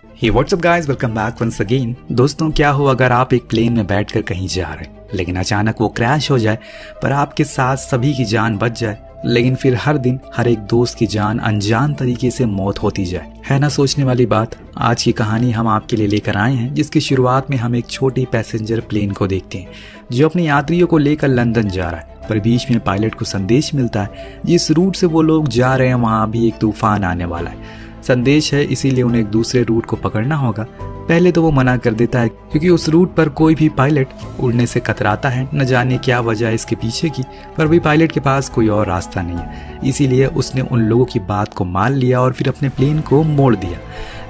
हे what's up guys, welcome back once again. दोस्तों, क्या हो अगर आप एक प्लेन में बैठकर कहीं जा रहे हैं लेकिन अचानक वो क्रैश हो जाए पर आपके साथ सभी की जान बच जाए, लेकिन फिर हर दिन हर एक दोस्त की जान अनजान तरीके से मौत होती जाए। है ना सोचने वाली बात। आज की कहानी हम आपके लिए लेकर आए हैं, जिसकी शुरुआत में हम एक छोटी पैसेंजर प्लेन को देखते हैं जो अपने यात्रियों को लेकर लंदन जा रहा है। पर बीच में पायलट को संदेश मिलता है जिस रूट से वो लोग जा रहे हैं वहाँ भी एक तूफान आने वाला है। संदेश है, इसीलिए उन्हें एक दूसरे रूट को पकड़ना होगा। पहले तो वो मना कर देता है क्योंकि उस रूट पर कोई भी पायलट उड़ने से कतराता है। न जाने क्या वजह है इसके पीछे की, पर भी पायलट के पास कोई और रास्ता नहीं है। इसीलिए उसने उन लोगों की बात को मान लिया और फिर अपने प्लेन को मोड़ दिया।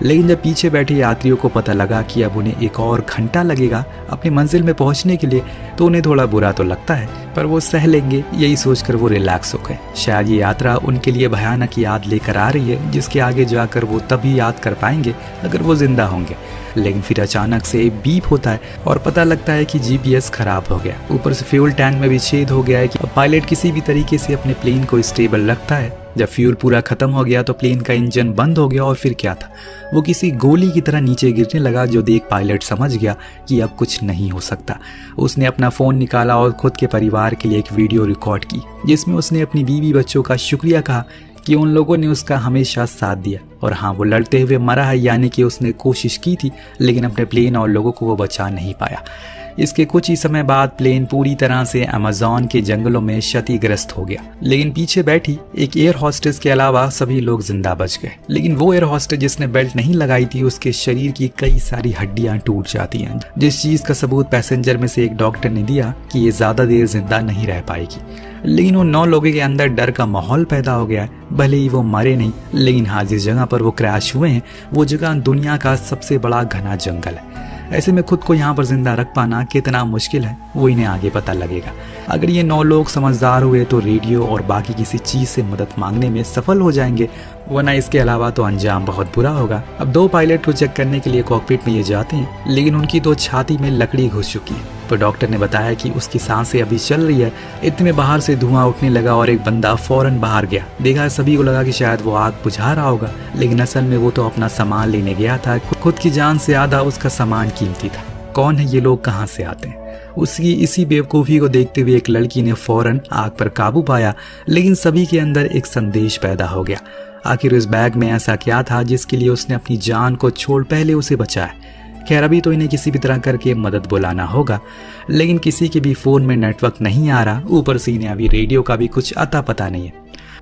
लेकिन जब पीछे बैठे यात्रियों को पता लगा कि अब उन्हें एक और घंटा लगेगा अपनी मंजिल में पहुंचने के लिए, तो उन्हें थोड़ा बुरा तो लगता है, पर वो सह लेंगे यही सोचकर वो रिलैक्स हो गए। शायद ये यात्रा उनके लिए भयानक याद लेकर आ रही है, जिसके आगे जाकर वो तभी याद कर पाएंगे अगर वो जिंदा होंगे। लेकिन फिर अचानक से बीप होता है और पता लगता है कि जीपीएस खराब हो गया। ऊपर से फ्यूल टैंक में भी छेद हो गया है कि अब पायलट किसी भी तरीके से अपने प्लेन को स्टेबल रखता है। जब फ्यूल पूरा खत्म हो गया तो प्लेन का इंजन बंद हो गया और फिर क्या था, वो किसी गोली की तरह नीचे गिरने लगा, जो देख पायलट समझ गया कि अब कुछ नहीं हो सकता। उसने अपना फ़ोन निकाला और खुद के परिवार के लिए एक वीडियो रिकॉर्ड की, जिसमें उसने अपनी बीवी बच्चों का शुक्रिया कहा कि उन लोगों ने उसका हमेशा साथ दिया। और हाँ, वो लड़ते हुए मरा है, यानी कि उसने कोशिश की थी लेकिन अपने प्लेन और लोगों को वो बचा नहीं पाया। इसके कुछ ही समय बाद प्लेन पूरी तरह से अमेज़न के जंगलों में क्षतिग्रस्त हो गया, लेकिन पीछे बैठी एक एयर होस्टेस के अलावा सभी लोग जिंदा बच गए। लेकिन वो एयर होस्टेस जिसने बेल्ट नहीं लगाई थी, उसके शरीर की कई सारी हड्डियां टूट जाती हैं, जिस चीज का सबूत पैसेंजर में से एक डॉक्टर ने दिया कि ये ज्यादा देर जिंदा नहीं रह पाएगी। लेकिन उन 9 लोगों के अंदर डर का माहौल पैदा हो गया है। भले ही वो मरे नहीं, लेकिन हाँ, जिस जगह पर वो क्रैश हुए हैं वो जगह दुनिया का सबसे बड़ा घना जंगल है। ऐसे में खुद को यहाँ पर जिंदा रख पाना कितना मुश्किल है वो इन्हें आगे पता लगेगा। अगर ये 9 लोग समझदार हुए तो रेडियो और बाकी किसी चीज से मदद मांगने में सफल हो जाएंगे, वरना इसके अलावा तो अंजाम बहुत बुरा होगा। अब 2 पायलट को चेक करने के लिए कॉकपिट में ये जाते हैं, लेकिन उनकी तो छाती में लकड़ी घुस चुकी है। तो डॉक्टर ने बताया कि उसकी सांसें अभी चल रही है। इतने में बाहर से धुआं उठने लगा और एक बंदा फौरन बाहर गया। देखा, सभी को लगा कि शायद वो आग बुझा रहा होगा, लेकिन असल में वो तो अपना सामान लेने गया था। खुद की जान से आधा उसका सामान कीमती था। कौन है ये लोग, कहाँ से आते हैं? उसकी इसी बेवकूफ़ी को देखते हुए एक लड़की ने फौरन आग पर काबू पाया, लेकिन सभी के अंदर एक संदेश पैदा हो गया। आखिर उस बैग में ऐसा क्या था जिसके लिए उसने अपनी जान को छोड़ पहले उसे बचाया? खैर, अभी तो इन्हें किसी भी तरह करके मदद बुलाना होगा, लेकिन किसी के भी फ़ोन में नेटवर्क नहीं आ रहा। ऊपर से इन्हें अभी रेडियो का भी कुछ अता पता नहीं है।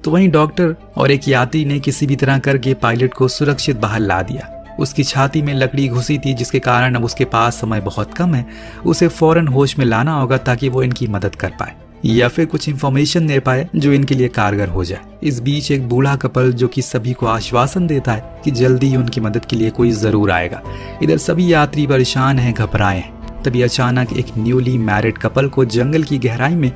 तो वहीं डॉक्टर और एक यात्री ने किसी भी तरह करके पायलट को सुरक्षित बाहर ला दिया। उसकी छाती में लकड़ी घुसी थी, जिसके कारण अब उसके पास समय बहुत कम है। उसे फौरन होश में लाना होगा ताकि वो इनकी मदद कर पाए या फिर कुछ इंफॉर्मेशन दे पाए जो इनके लिए कारगर हो जाए। इस बीच एक बूढ़ा कपल जो कि सभी को आश्वासन देता है कि जल्दी ही उनकी मदद के लिए कोई जरूर आएगा। इधर सभी यात्री परेशान हैं, घबराए हैं। तभी अचानक एक न्यूली मैरिड कपल को जंगल की गहराई में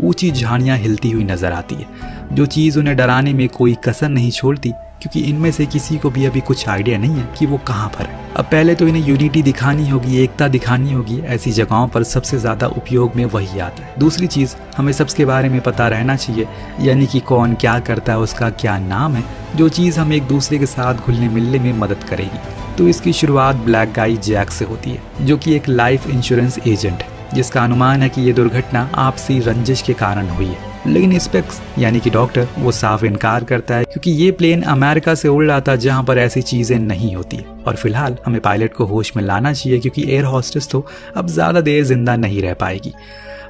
ऊंची झाड़ियां हिलती हुई नजर आती है, जो चीज उन्हें डराने में कोई कसर नहीं छोड़ती, क्योंकि इनमें से किसी को भी अभी कुछ आइडिया नहीं है कि वो कहाँ पर है। अब पहले तो इन्हें यूनिटी दिखानी होगी, एकता दिखानी होगी। ऐसी जगहों पर सबसे ज्यादा उपयोग में वही आता है। दूसरी चीज, हमें सबके बारे में पता रहना चाहिए, यानी कि कौन क्या करता है, उसका क्या नाम है, जो चीज हम एक दूसरे के साथ घुलने मिलने में मदद करेगी। तो इसकी शुरुआत ब्लैक गाई जैक से होती है, जो कि एक लाइफ इंश्योरेंस एजेंट है, जिसका अनुमान है कि ये दुर्घटना आपसी रंजिश के कारण हुई है। लेकिन स्पेक्स यानी कि डॉक्टर वो साफ इनकार करता है, क्योंकि ये प्लेन अमेरिका से उड़ रहा था जहां पर ऐसी चीजें नहीं होती। और फिलहाल हमें पायलट को होश में लाना चाहिए, क्योंकि एयर होस्टेस तो अब ज्यादा देर जिंदा नहीं रह पाएगी।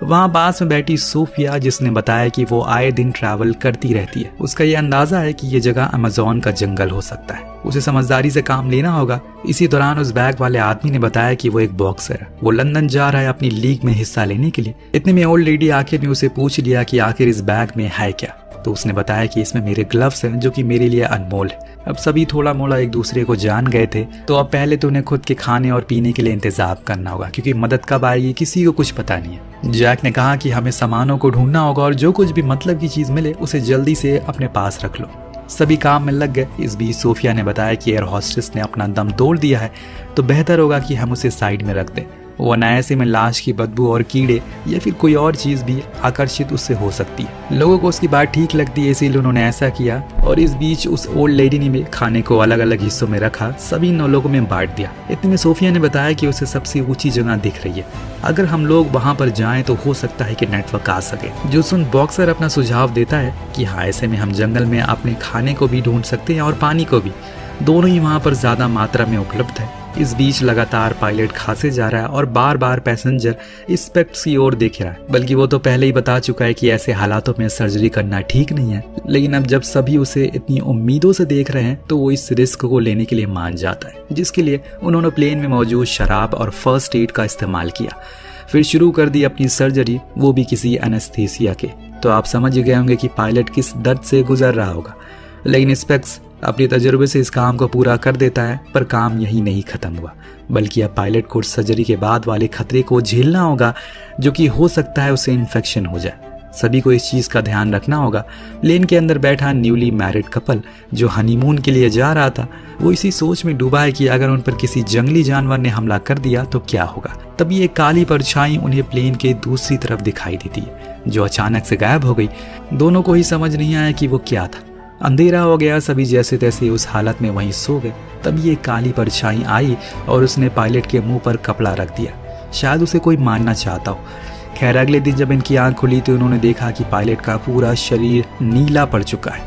वहाँ पास में बैठी सोफिया, जिसने बताया कि वो आए दिन ट्रैवल करती रहती है, उसका ये अंदाजा है कि ये जगह अमेज़न का जंगल हो सकता है। उसे समझदारी से काम लेना होगा। इसी दौरान उस बैग वाले आदमी ने बताया कि वो एक बॉक्सर है, वो लंदन जा रहा है अपनी लीग में हिस्सा लेने के लिए। इतने में ओल्ड लेडी आखिर ने उसे पूछ लिया कि आखिर इस बैग में है क्या। तो उसने बताया कि इसमें मेरे ग्लव्स हैं, जो कि मेरे लिए अनमोल है। अब सभी थोड़ा मोड़ा एक दूसरे को जान गए थे, तो अब पहले तो उन्हें खुद के खाने और पीने के लिए इंतजाम करना होगा, क्योंकि मदद कब आएगी किसी को कुछ पता नहीं है। जैक ने कहा कि हमें सामानों को ढूंढना होगा और जो कुछ भी मतलब की चीज मिले उसे जल्दी से अपने पास रख लो। सभी काम में लग गए। इस बीच सोफिया ने बताया कि एयर होस्टेस ने अपना दम तोड़ दिया है, तो बेहतर होगा कि हम उसे साइड में रख दें। वो अनायासे में लाश की बदबू और कीड़े या फिर कोई और चीज भी आकर्षित उससे हो सकती है। लोगों को उसकी बात ठीक लगती है, इसीलिए उन्होंने ऐसा किया। और इस बीच उस ओल्ड लेडी ने भी खाने को अलग अलग हिस्सों में रखा, सभी 9 लोगों में बांट दिया। इतने में सोफिया ने बताया कि उसे सबसे ऊंची जगह दिख रही है, अगर हम लोग वहां पर जाएं तो हो सकता है कि नेटवर्क आ सके। जो सुन बॉक्सर अपना सुझाव देता है कि हाँ, ऐसे में हम जंगल में अपने खाने को भी ढूंढ सकते हैं और पानी को भी, दोनों ही वहां पर ज्यादा मात्रा में उपलब्ध है। इस बीच लगातार पायलट खांसे जा रहा है और बार बार पैसेंजर स्पेक्ट्स की ओर देख रहा है, बल्कि वो तो पहले ही बता चुका है कि ऐसे हालातों में सर्जरी करना ठीक नहीं है। लेकिन अब जब सभी उसे इतनी उम्मीदों से देख रहे हैं तो वो इस रिस्क को लेने के लिए मान जाता है, जिसके लिए उन्होंने प्लेन में मौजूद शराब और फर्स्ट एड का इस्तेमाल किया। फिर शुरू कर दी अपनी सर्जरी, वो भी किसी एनेस्थीसिया के। तो आप समझ गए होंगे कि पायलट किस दर्द से गुजर रहा होगा। लेकिन स्पेक्स अपने तजुर्बे से इस काम को पूरा कर देता है, पर काम यही नहीं खत्म हुआ, बल्कि अब पायलट को सर्जरी के बाद वाले खतरे को झेलना होगा, जो कि हो सकता है उसे इन्फेक्शन हो जाए। सभी को इस चीज का ध्यान रखना होगा। प्लेन के अंदर बैठा न्यूली मैरिड कपल जो हनीमून के लिए जा रहा था, वो इसी सोच में डूबा है कि अगर उन पर किसी जंगली जानवर ने हमला कर दिया तो क्या होगा। तभी एक काली परछाई उन्हें प्लेन के दूसरी तरफ दिखाई देती है, जो अचानक से गायब हो गई। दोनों को ही समझ नहीं आया कि वो क्या था। अंधेरा हो गया, सभी जैसे तैसे उस हालत में वहीं सो गए। तभी एक काली परछाई आई और उसने पायलट के मुंह पर कपड़ा रख दिया, शायद उसे कोई मारना चाहता हो। खैर अगले दिन जब इनकी आंख खुली तो उन्होंने देखा कि पायलट का पूरा शरीर नीला पड़ चुका है,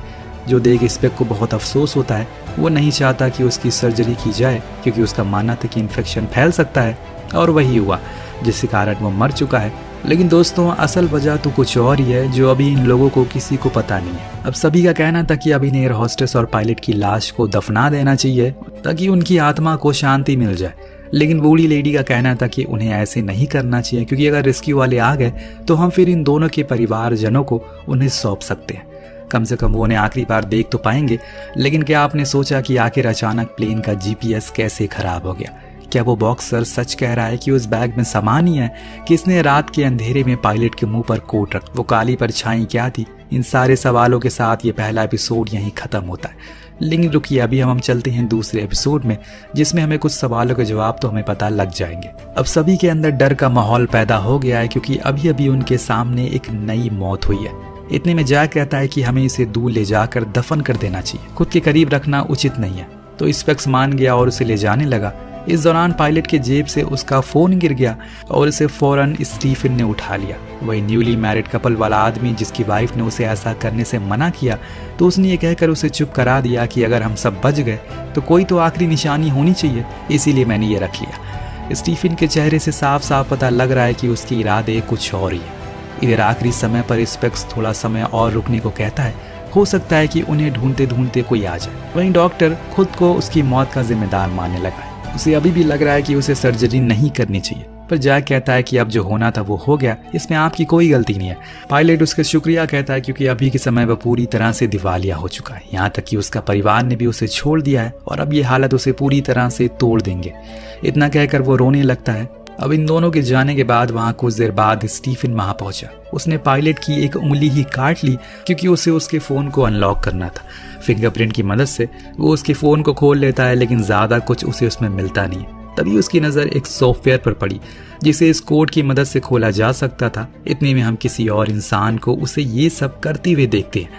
जो देख स्पेक को बहुत अफसोस होता है। वो नहीं चाहता कि उसकी सर्जरी की जाए, क्योंकि उसका मानना था कि इन्फेक्शन फैल सकता है, और वही हुआ, जिसके कारण वो मर चुका है। लेकिन दोस्तों, असल वजह तो कुछ और ही है, जो अभी इन लोगों को किसी को पता नहीं है। अब सभी का कहना था कि अभी एयर होस्टेस और पायलट की लाश को दफना देना चाहिए, ताकि उनकी आत्मा को शांति मिल जाए। लेकिन बूढ़ी लेडी का कहना था कि उन्हें ऐसे नहीं करना चाहिए, क्योंकि अगर रेस्क्यू वाले आ गए तो हम फिर इन दोनों के परिवारजनों को उन्हें सौंप सकते हैं। कम से कम वो उन्हें आखिरी बार देख तो पाएंगे। लेकिन क्या आपने सोचा कि आखिर अचानक प्लेन का जीपीएस कैसे खराब हो गया? क्या वो बॉक्सर सच कह रहा है कि उस बैग में सामान ही है? किसने रात के अंधेरे में पायलट के मुंह पर कोट रख? वो काली परछाई क्या थी? इन सारे सवालों के साथ ये पहला एपिसोड यहीं खत्म होता है। लेकिन रुकिए, अभी हम चलते हैं दूसरे एपिसोड में, जिसमें हमें कुछ सवालों के जवाब तो हमें पता लग जाएंगे। अब सभी के अंदर डर का माहौल पैदा हो गया है, क्योंकि अभी अभी उनके सामने एक नई मौत हुई है। इतने में जैक कहता है कि हमें इसे दूर ले जाकर दफन कर देना चाहिए, खुद के करीब रखना उचित नहीं है। तो स्पेक्स मान गया और उसे ले जाने लगा। इस दौरान पायलट के जेब से उसका फोन गिर गया और उसे फौरन स्टीफन ने उठा लिया। वही न्यूली मैरिड कपल वाला आदमी जिसकी वाइफ ने उसे ऐसा करने से मना किया, तो उसने ये कहकर उसे चुप करा दिया कि अगर हम सब बच गए तो कोई तो आखिरी निशानी होनी चाहिए, इसीलिए मैंने ये रख लिया। स्टीफन के चेहरे से साफ साफ पता लग रहा है कि उसके इरादे कुछ और ही है। इधर आखिरी समय पर स्पेक्स थोड़ा समय और रुकने को कहता है, हो सकता है कि उन्हें ढूंढते ढूंढते कोई आ जाए। वहीं डॉक्टर खुद को उसकी मौत का जिम्मेदार मानने लगा है। उसे अभी भी लग रहा है कि उसे सर्जरी नहीं करनी चाहिए, पर जैक कहता है कि अब जो होना था वो हो गया, इसमें आपकी कोई गलती नहीं है। पायलट उसके शुक्रिया कहता है, क्योंकि अभी के समय वह पूरी तरह से दिवालिया हो चुका है। यहाँ तक कि उसका परिवार ने भी उसे छोड़ दिया है और अब ये हालत उसे पूरी तरह से तोड़ देंगे। इतना कहकर वो रोने लगता है। अब इन दोनों के जाने के बाद वहां कुछ देर बाद स्टीफन वहां पहुंचा। उसने पायलट की एक उंगली ही काट ली, क्योंकि उसे उसके फोन को अनलॉक करना था। फिंगरप्रिंट की मदद से वो उसके फोन को खोल लेता है, लेकिन ज्यादा कुछ उसे उसमें मिलता नहीं। तभी उसकी नजर एक सॉफ्टवेयर पर पड़ी, जिसे इस कोड की मदद से खोला जा सकता था। इतने में हम किसी और इंसान को उसे ये सब करते हुए देखते हैं,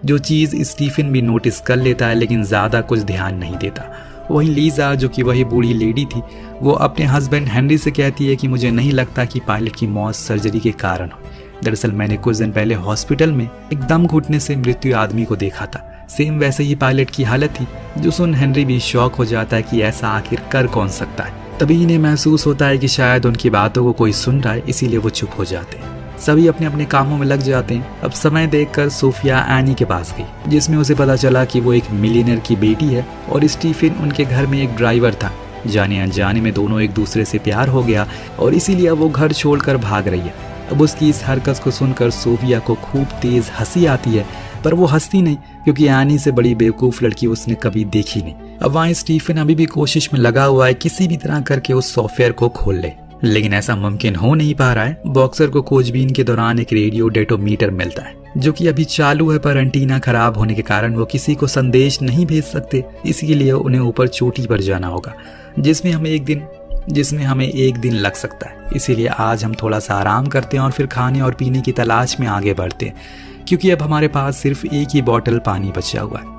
जो चीज स्टीफन भी नोटिस कर लेता है, लेकिन ज्यादा कुछ ध्यान नहीं देता। वहीं लीजा, जो कि वही बूढ़ी लेडी थी, वो अपने हस्बैंड हेनरी से कहती है कि मुझे नहीं लगता कि पायलट की मौत सर्जरी के कारण हो। दरअसल मैंने कुछ दिन पहले हॉस्पिटल में एक दम घुटने से मृत्यु आदमी को देखा था। सेम वैसे ही पायलट की हालत थी, जो सुन हेनरी भी शॉक हो जाता है कि ऐसा आखिर कर कौन सकता है। तभी इन्हें महसूस होता है कि शायद उनकी बातों को कोई सुन रहा है, इसीलिए वो चुप हो जाते हैं। सभी अपने अपने कामों में लग जाते हैं। अब समय देखकर सोफिया एनी के पास गई, जिसमें उसे पता चला कि वो एक मिलियनर की बेटी है और स्टीफन उनके घर में एक ड्राइवर था। जाने अनजाने में दोनों एक दूसरे से प्यार हो गया और इसीलिए वो घर छोड़कर भाग रही है। अब उसकी इस हरकत को सुनकर सोफिया को खूब तेज हंसी आती है, पर वो हंसती नहीं, क्योंकि एनी से बड़ी बेवकूफ लड़की उसने कभी देखी नहीं। अब वहाँ स्टीफन अभी भी कोशिश में लगा हुआ है किसी भी तरह करके उस सॉफ्टवेयर को खोल ले, लेकिन ऐसा मुमकिन हो नहीं पा रहा है। बॉक्सर को खोजबीन के दौरान एक रेडियो डेटोमीटर मिलता है, जो कि अभी चालू है, पर एंटीना खराब होने के कारण वो किसी को संदेश नहीं भेज सकते। इसीलिए उन्हें ऊपर चोटी पर जाना होगा, जिसमें हमें एक दिन जिसमें हमें एक दिन लग सकता है। इसीलिए आज हम थोड़ा सा आराम करते हैं और फिर खाने और पीने की तलाश में आगे बढ़ते हैं, क्योंकि अब हमारे पास सिर्फ एक ही बॉटल पानी बचा हुआ है।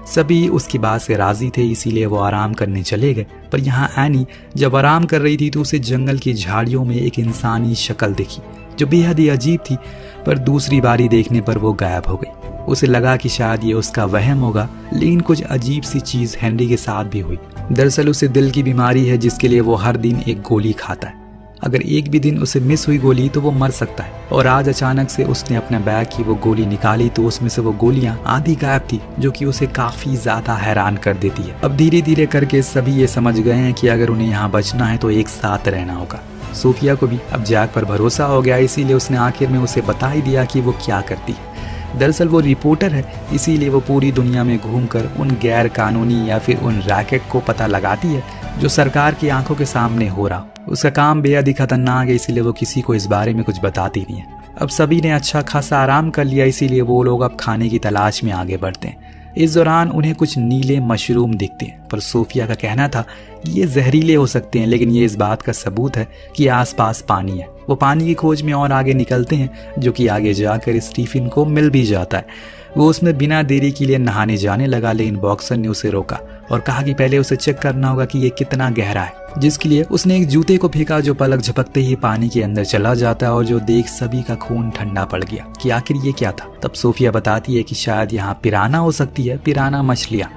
सभी उसकी बात से राजी थे, इसीलिए वो आराम करने चले गए। पर यहाँ एनी जब आराम कर रही थी तो उसे जंगल की झाड़ियों में एक इंसानी शक्ल दिखी जो बेहद ही अजीब थी। पर दूसरी बारी देखने पर वो गायब हो गई। उसे लगा कि शायद ये उसका वहम होगा, लेकिन कुछ अजीब सी चीज हेनरी के साथ भी हुई। दरअसल उसे दिल की बीमारी है, जिसके लिए वो हर दिन एक गोली खाता है। अगर एक भी दिन उसे मिस हुई गोली तो वो मर सकता है। और आज अचानक से उसने अपने बैग की वो गोली निकाली तो उसमें से वो गोलियां आधी गायब थी, जो कि उसे काफी ज्यादा हैरान कर देती है। अब धीरे धीरे करके सभी ये समझ गए हैं कि अगर उन्हें यहाँ बचना है तो एक साथ रहना होगा। सोफिया को भी अब जैक पर भरोसा हो गया, इसीलिए उसने आखिर में उसे बता ही दिया कि वो क्या करती है। दरअसल वो रिपोर्टर है, इसीलिए वो पूरी दुनिया में घूमकर उन गैर कानूनी या फिर उन रैकेट को पता लगाती है जो सरकार की आंखों के सामने हो रहा। उसका काम बेहद ही खतरनाक है, इसीलिए वो किसी को इस बारे में कुछ बताती नहीं है। अब सभी ने अच्छा खासा आराम कर लिया, इसीलिए वो लोग अब खाने की तलाश में आगे बढ़ते हैं। इस दौरान उन्हें कुछ नीले मशरूम दिखते हैं, पर सोफिया का कहना था कि ये जहरीले हो सकते हैं, लेकिन ये इस बात का सबूत है कि आसपास पानी है। वो पानी की खोज में और आगे निकलते हैं, जो कि आगे जाकर स्टीफन को मिल भी जाता है। वो उसमें बिना देरी के लिए नहाने जाने लगा, लेकिन बॉक्सर ने उसे रोका और कहा कि पहले उसे चेक करना होगा कि ये कितना गहरा है, जिसके लिए उसने एक जूते को फेंका जो पलक झपकते ही पानी के अंदर चला जाता है और जो देख सभी का खून ठंडा पड़ गया कि आखिर ये क्या था। तब सोफिया बताती है कि शायद यहाँ पिराना हो सकती है, पिराना मछलियाँ,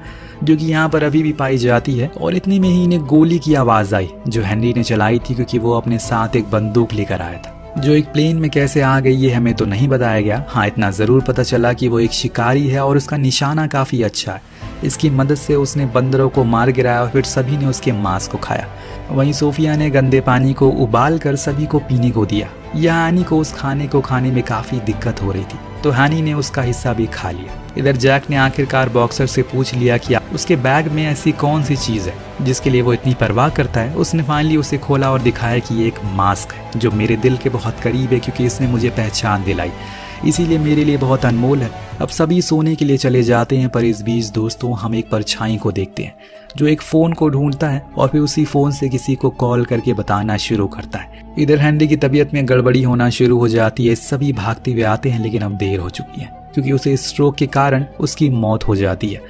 जो कि यहाँ पर अभी भी पाई जाती है। और इतने में ही इन्हें गोली की आवाज आई जो हेनरी ने चलाई थी, क्योंकि वो अपने साथ एक बंदूक लेकर आया था। जो एक प्लेन में कैसे आ गई ये हमें तो नहीं बताया गया। हाँ, इतना जरूर पता चला कि वो एक शिकारी है और उसका निशाना काफी अच्छा है। इसकी मदद से उसने बंदरों को मार गिराया और फिर सभी ने उसके मांस को खाया। वहीं सोफिया ने गंदे पानी को उबाल कर सभी को पीने को दिया। यहाँ एनी को उस खाने को खाने में काफी दिक्कत हो रही थी, तो हैनी ने उसका हिस्सा भी खा लिया। इधर जैक ने आखिरकार बॉक्सर से पूछ लिया कि उसके बैग में ऐसी कौन सी चीज है जिसके लिए वो इतनी परवाह करता है। उसने फाइनली उसे खोला और दिखाया कि ये एक मास्क है जो मेरे दिल के बहुत करीब है, क्योंकि इसने मुझे पहचान दिलाई, इसीलिए मेरे लिए बहुत अनमोल है। अब सभी सोने के लिए चले जाते हैं, पर इस बीच दोस्तों हम एक परछाई को देखते हैं जो एक फोन को ढूंढता है और फिर उसी फोन से किसी को कॉल करके बताना शुरू करता है। इधर हेनरी की तबीयत में गड़बड़ी होना शुरू हो जाती है। सभी भागते हुए आते हैं, लेकिन अब देर हो चुकी है, क्योंकि उसे स्ट्रोक के कारण उसकी मौत हो जाती है।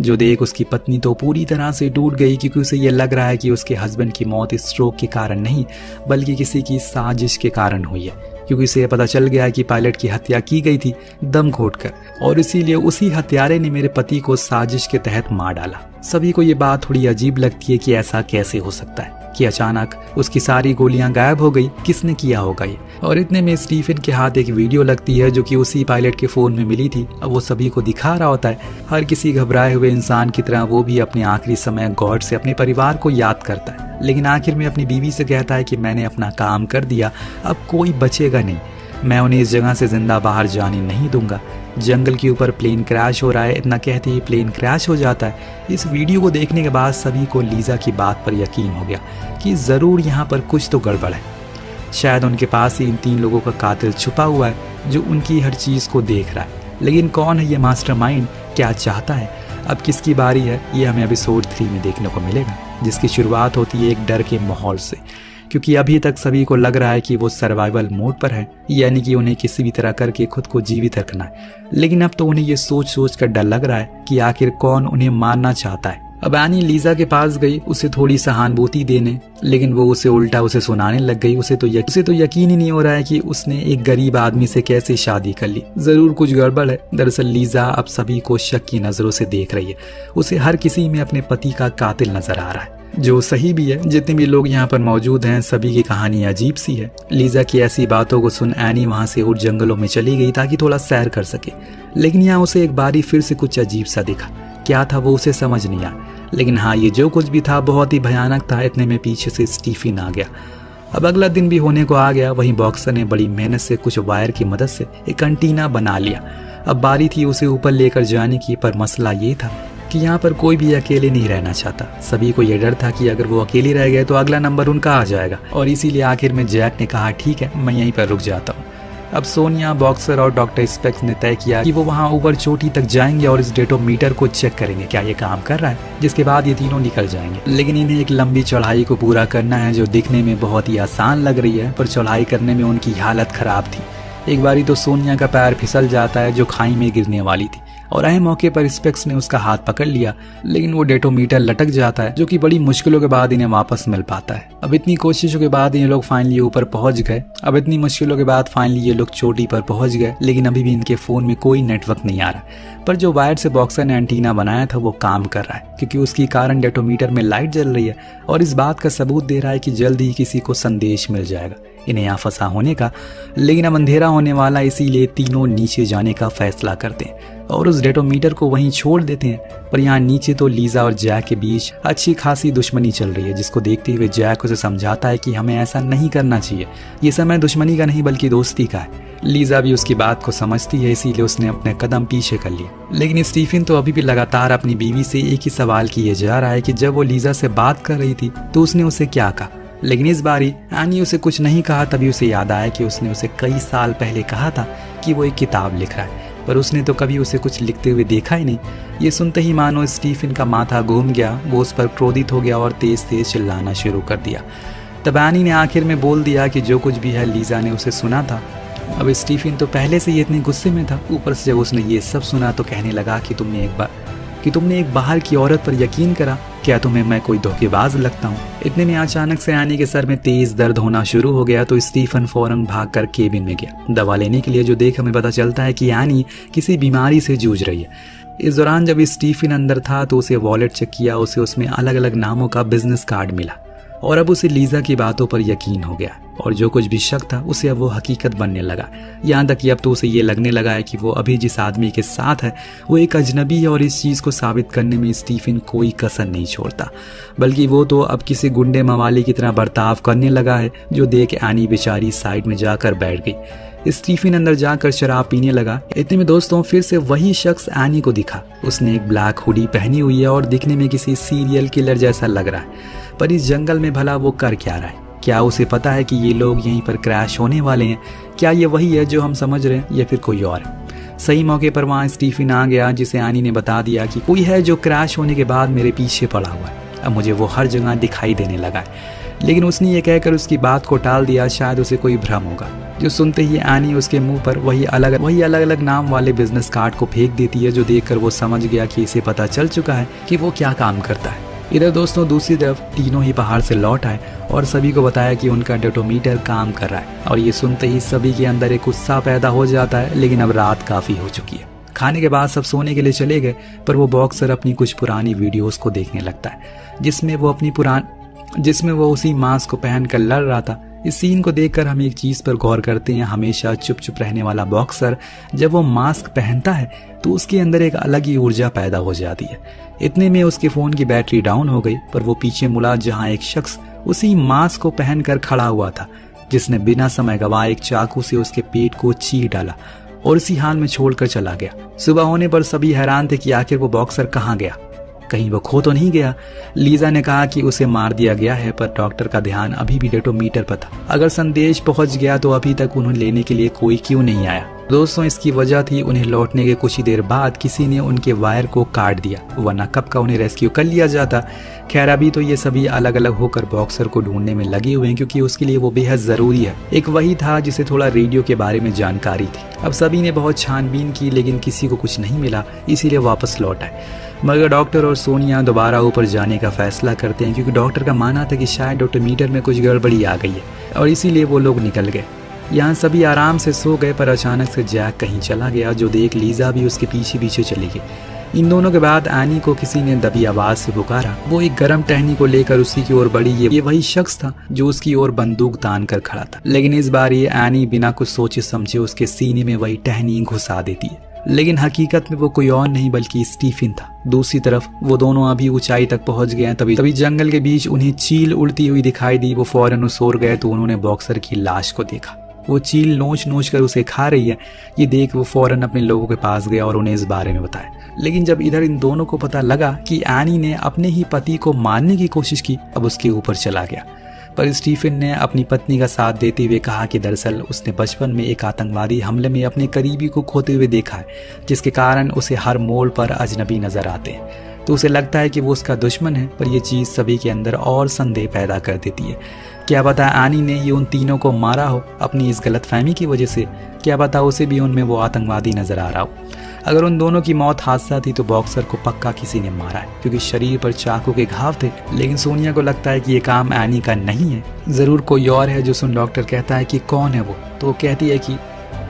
जो देख उसकी पत्नी तो पूरी तरह से टूट गई, क्योंकि उसे ये लग रहा है कि उसके हस्बैंड की मौत स्ट्रोक के कारण नहीं बल्कि किसी की साजिश के कारण हुई है, क्योंकि उसे पता चल गया है कि पायलट की हत्या की गई थी दम घोटकर, और इसीलिए उसी हत्यारे ने मेरे पति को साजिश के तहत मार डाला। सभी को ये बात थोड़ी अजीब लगती है कि ऐसा कैसे हो सकता है कि अचानक उसकी सारी गोलियां गायब हो गई, किसने किया होगा ये। और इतने में स्टीफन के हाथ एक वीडियो लगती है जो कि उसी पायलट के फोन में मिली थी। अब वो सभी को दिखा रहा होता है। हर किसी घबराए हुए इंसान की तरह वो भी अपने आखिरी समय गॉड से अपने परिवार को याद करता है, लेकिन आखिर में अपनी बीवी से कहता है कि मैंने अपना काम कर दिया, अब कोई बचेगा नहीं, मैं उन्हें इस जगह से जिंदा बाहर जाने नहीं दूंगा। जंगल के ऊपर प्लेन क्रैश हो रहा है, इतना कहते ही प्लेन क्रैश हो जाता है। इस वीडियो को देखने के बाद सभी को लीजा की बात पर यकीन हो गया कि जरूर यहाँ पर कुछ तो गड़बड़ है। शायद उनके पास ही इन 3 लोगों का कातिल छुपा हुआ है जो उनकी हर चीज को देख रहा है। लेकिन कौन है ये मास्टरमाइंड, क्या चाहता है, अब किसकी बारी है, ये हमें एपिसोड 3 में देखने को मिलेगा, जिसकी शुरुआत होती है एक डर के माहौल से, क्योंकि अभी तक सभी को लग रहा है कि वो सर्वाइवल मोड पर है, यानी कि उन्हें किसी भी तरह करके खुद को जीवित रखना है। लेकिन अब तो उन्हें ये सोच सोच कर डर लग रहा है कि आखिर कौन उन्हें मारना चाहता है। अब एनी लीजा के पास गई उसे थोड़ी सहानुभूति देने, लेकिन वो उसे उल्टा उसे सुनाने लग गई। उसे तो यकीन ही नहीं हो रहा है कि उसने एक गरीब आदमी से कैसे शादी कर ली, जरूर कुछ गड़बड़ है। दरअसल लीजा अब सभी को शक की नजरों से देख रही है। उसे हर किसी में अपने पति का कातिल नजर आ रहा है, जो सही भी है। जितने भी लोग यहाँ पर मौजूद हैं सभी की कहानी अजीब सी है। लीजा की ऐसी बातों को सुन एनी वहाँ से उठ जंगलों में चली गई ताकि थोड़ा सैर कर सके, लेकिन यहाँ उसे एक बारी फिर से कुछ अजीब सा दिखा। क्या था वो उसे समझ नहीं आया, लेकिन हाँ ये जो कुछ भी था बहुत ही भयानक था। इतने में पीछे से स्टीफन आ गया। अब अगला दिन भी होने को आ गया। वहीं बॉक्सर ने बड़ी मेहनत से कुछ वायर की मदद से एक एंटीना बना लिया। अब बारी थी उसे ऊपर लेकर जाने की, पर मसला ये था कि यहाँ पर कोई भी अकेले नहीं रहना चाहता। सभी को यह डर था कि अगर वो अकेले रह गए तो अगला नंबर उनका आ जाएगा, और इसीलिए आखिर में जैक ने कहा ठीक है मैं यहीं पर रुक जाता हूँ। अब सोनिया, बॉक्सर और डॉक्टर स्पेक्स ने तय किया कि वो वहाँ ऊपर चोटी तक जाएंगे और इस डेटोमीटर को चेक करेंगे क्या ये काम कर रहा है, जिसके बाद ये तीनों निकल जाएंगे। लेकिन इन्हें एक लंबी चढ़ाई को पूरा करना है जो दिखने में बहुत ही आसान लग रही है, पर चढ़ाई करने में उनकी हालत खराब थी। एक बारी तो सोनिया का पैर फिसल जाता है जो खाई में गिरने वाली थी, और अहम मौके पर स्पेक्स ने उसका हाथ पकड़ लिया, लेकिन वो डेटोमीटर लटक जाता है जो कि बड़ी मुश्किलों के बाद इन्हें वापस मिल पाता है। अब इतनी कोशिशों के बाद ये लोग फाइनली ऊपर पहुंच गए। अब इतनी मुश्किलों के बाद फाइनली ये लोग चोटी पर पहुंच गए, लेकिन अभी भी इनके फोन में कोई नेटवर्क नहीं आ रहा। पर जो वायर से बॉक्सर ने एंटीना बनाया था वो काम कर रहा है, क्योंकि उसके कारण डेटोमीटर में लाइट जल रही है और इस बात का सबूत दे रहा है कि जल्द ही किसी को संदेश मिल जाएगा इन्हें यहाँ फंसा होने का। लेकिन अब अंधेरा होने वाला, इसीलिए तीनों नीचे जाने का फैसला करते हैं और उस डेटोमीटर को वहीं छोड़ देते हैं। पर यहाँ नीचे तो लीजा और जैक के बीच अच्छी खासी दुश्मनी चल रही है, जिसको देखते हुए जैक उसे समझाता है कि हमें ऐसा नहीं करना चाहिए, ये समय दुश्मनी का नहीं बल्कि दोस्ती का है। लीजा भी उसकी बात को समझती है, इसीलिए उसने अपने कदम पीछे कर लिए। लेकिन स्टीफन तो अभी भी लगातार अपनी बीवी से एक ही सवाल किए जा रहा है कि जब वो लीजा से बात कर रही थी तो उसने उसे क्या कहा। लेकिन इस बारी एनी उसे कुछ नहीं कहा। तभी उसे याद आया कि उसने उसे कई साल पहले कहा था कि वो एक किताब लिख रहा है, पर उसने तो कभी उसे कुछ लिखते हुए देखा ही नहीं। ये सुनते ही मानो स्टीफन का माथा घूम गया, वो उस पर क्रोधित हो गया और तेज तेज चिल्लाना शुरू कर दिया। तब एनी ने आखिर में बोल दिया कि जो कुछ भी है लीजा ने उसे सुना था। अब स्टीफन तो पहले से ही इतने गुस्से में था, ऊपर से जब उसने ये सब सुना तो कहने लगा कि तुमने एक बाहर की औरत पर यकीन करा, क्या तुम्हें मैं कोई धोखेबाज लगता हूँ। इतने में अचानक से एनी के सर में तेज दर्द होना शुरू हो गया तो स्टीफन फौरन भागकर केबिन में गया दवा लेने के लिए, जो देख हमें पता चलता है कि एनी किसी बीमारी से जूझ रही है। इस दौरान जब स्टीफन अंदर था तो उसे वॉलेट चेक किया, उसे उसमें अलग अलग नामों का बिजनेस कार्ड मिला और अब उसे लीजा की बातों पर यकीन हो गया और जो कुछ भी शक था उसे अब वो हकीकत बनने लगा। यहाँ तक कि अब तो उसे ये लगने लगा है कि वो अभी जिस आदमी के साथ है वो एक अजनबी है और इस चीज़ को साबित करने में स्टीफन कोई कसर नहीं छोड़ता, बल्कि वो तो अब किसी गुंडे मवाली की तरह बर्ताव करने लगा है। जो देख एनी बेचारी साइड में जाकर बैठ गई। स्टीफन अंदर जाकर शराब पीने लगा। इतने में दोस्तों फिर से वही शख्स एनी को दिखा। उसने एक ब्लैक हुडी पहनी हुई है और दिखने में किसी सीरियल किलर जैसा लग रहा है, पर इस जंगल में भला वो कर क्या रहा है? क्या उसे पता है कि ये लोग यहीं पर क्रैश होने वाले हैं? क्या ये वही है जो हम समझ रहे हैं या फिर कोई और? सही मौके पर वहाँ स्टीफन आ गया, जिसे एनी ने बता दिया कि कोई है जो क्रैश होने के बाद मेरे पीछे पड़ा हुआ है। अब मुझे वो हर जगह दिखाई देने लगा है। लेकिन उसने ये कहकर उसकी बात को टाल दिया, शायद उसे कोई भ्रम होगा। जो सुनते ही एनी उसके मुंह पर वही अलग अलग नाम वाले बिजनेस कार्ड को फेंक देती है, जो देखकर वो समझ गया कि इसे पता चल चुका है कि वो क्या काम करता है। इधर दोस्तों दूसरी तरफ तीनों ही पहाड़ से लौट आए और सभी को बताया कि उनका डेटोमीटर काम कर रहा है। और ये सुनते ही सभी के अंदर एक उत्साह पैदा हो जाता है। लेकिन अब रात काफ़ी हो चुकी है। खाने के बाद सब सोने के लिए चले गए, पर वो बॉक्सर अपनी कुछ पुरानी वीडियोस को देखने लगता है, जिसमें वो उसी मास्क को पहनकर लड़ रहा था। इस सीन को देखकर हम एक चीज़ पर गौर करते हैं, हमेशा चुप चुप रहने वाला बॉक्सर जब वो मास्क पहनता है तो उसके अंदर एक अलग ही ऊर्जा पैदा हो जाती है। इतने में उसके फ़ोन की बैटरी डाउन हो गई, पर वो पीछे मुड़ा जहाँ एक शख्स उसी मास्क को पहनकर खड़ा हुआ था, जिसने बिना समय गवाए एक चाकू से उसके पेट को चीर डाला और इसी हाल में छोड़कर चला गया। सुबह होने पर सभी हैरान थे कि आखिर वो बॉक्सर कहाँ गया, कहीं वो खो तो नहीं गया। लीजा ने कहा कि उसे मार दिया गया है, पर डॉक्टर का ध्यान अभी भी डेटोमीटर पर था। अगर संदेश पहुंच गया तो अभी तक उन्हें लेने के लिए कोई क्यों नहीं आया? दोस्तों इसकी वजह थी उन्हें लौटने के कुछ ही देर बाद किसी ने उनके वायर को काट दिया, वरना कब का उन्हें रेस्क्यू कर लिया जाता। खैर अभी तो ये सभी अलग अलग होकर बॉक्सर को ढूंढने में लगे हुए हैं, क्योंकि उसके लिए वो बेहद जरूरी है। एक वही था जिसे थोड़ा रेडियो के बारे में जानकारी थी। अब सभी ने बहुत छानबीन की, लेकिन किसी को कुछ नहीं मिला, इसीलिए वापस लौट आए। मगर डॉक्टर और सोनिया दोबारा ऊपर जाने का फैसला करते हैं, क्योंकि डॉक्टर का मानना था कि शायद डेटोमीटर में कुछ गड़बड़ी आ गई है, और इसीलिए वो लोग निकल गए। यहाँ सभी आराम से सो गए, पर अचानक से जैक कहीं चला गया, जो देख लीजा भी उसके पीछे पीछे चली गई। इन दोनों के बाद एनी को किसी ने दबी आवाज से पुकारा। वो एक गर्म टहनी को लेकर उसी की ओर बढ़ी। ये वही शख्स था जो उसकी ओर बंदूक तान कर खड़ा था, लेकिन इस बार ये एनी बिना कुछ सोचे समझे उसके सीने में वही टहनी घुसा देती है। लेकिन हकीकत में वो कोई और नहीं बल्कि स्टीफन था। दूसरी तरफ वो दोनों अभी ऊंचाई तक पहुंच गए। तभी जंगल के बीच उन्हें चील उड़ती हुई दिखाई दी। वो फौरन उस ओर गए तो उन्होंने बॉक्सर की लाश को देखा। वो चील नोच नोच कर उसे खा रही है। ये देख वो फौरन अपने लोगों के पास गया और उन्हें इस बारे में बताया। लेकिन जब इधर इन दोनों को पता लगा कि एनी ने अपने ही पति को मारने की कोशिश की, अब उसके ऊपर चला गया। पर स्टीफन ने अपनी पत्नी का साथ देते हुए कहा कि दरअसल उसने बचपन में एक आतंकवादी हमले में अपने करीबी को खोते हुए देखा है, जिसके कारण उसे हर मोड़ पर अजनबी नजर आते हैं। तो उसे लगता है कि वो उसका दुश्मन है, पर यह चीज़ सभी के अंदर और संदेह पैदा कर देती है। क्या पता एनी ने ही उन तीनों को मारा हो अपनी इस गलतफहमी की वजह से। क्या पता उसे भी उनमें वो आतंकवादी नजर आ रहा हो। अगर उन दोनों की मौत हादसा थी तो बॉक्सर को पक्का किसी ने मारा है, क्योंकि शरीर पर चाकू के घाव थे। लेकिन सोनिया को लगता है कि ये काम एनी का नहीं है, ज़रूर कोई और है। जो सुन डॉक्टर कहता है कि कौन है वो, तो वो कहती है कि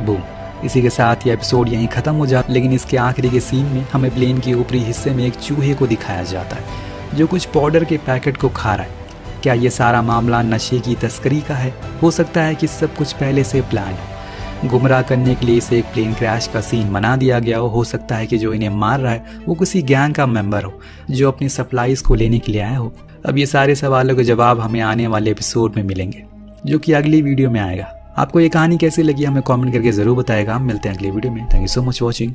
बूम। इसी के साथ ये एपिसोड यहीं ख़त्म हो जाता है। लेकिन इसके आखिरी के सीन में हमें प्लेन के ऊपरी हिस्से में एक चूहे को दिखाया जाता है जो कुछ पाउडर के पैकेट को खा रहा है। क्या ये सारा मामला नशे की तस्करी का है? हो सकता है कि सब कुछ पहले से प्लान है। गुमराह करने के लिए इसे एक प्लेन क्रैश का सीन बना दिया गया हो सकता है कि जो इन्हें मार रहा है वो किसी गैंग का मेंबर हो जो अपनी सप्लाईज को लेने के लिए आया हो। अब ये सारे सवालों के जवाब हमें आने वाले एपिसोड में मिलेंगे, जो कि अगली वीडियो में आएगा। आपको ये कहानी कैसी लगी हमें कमेंट करके ज़रूर बताएगा। हम मिलते हैं अगली वीडियो में। Thank you so much watching.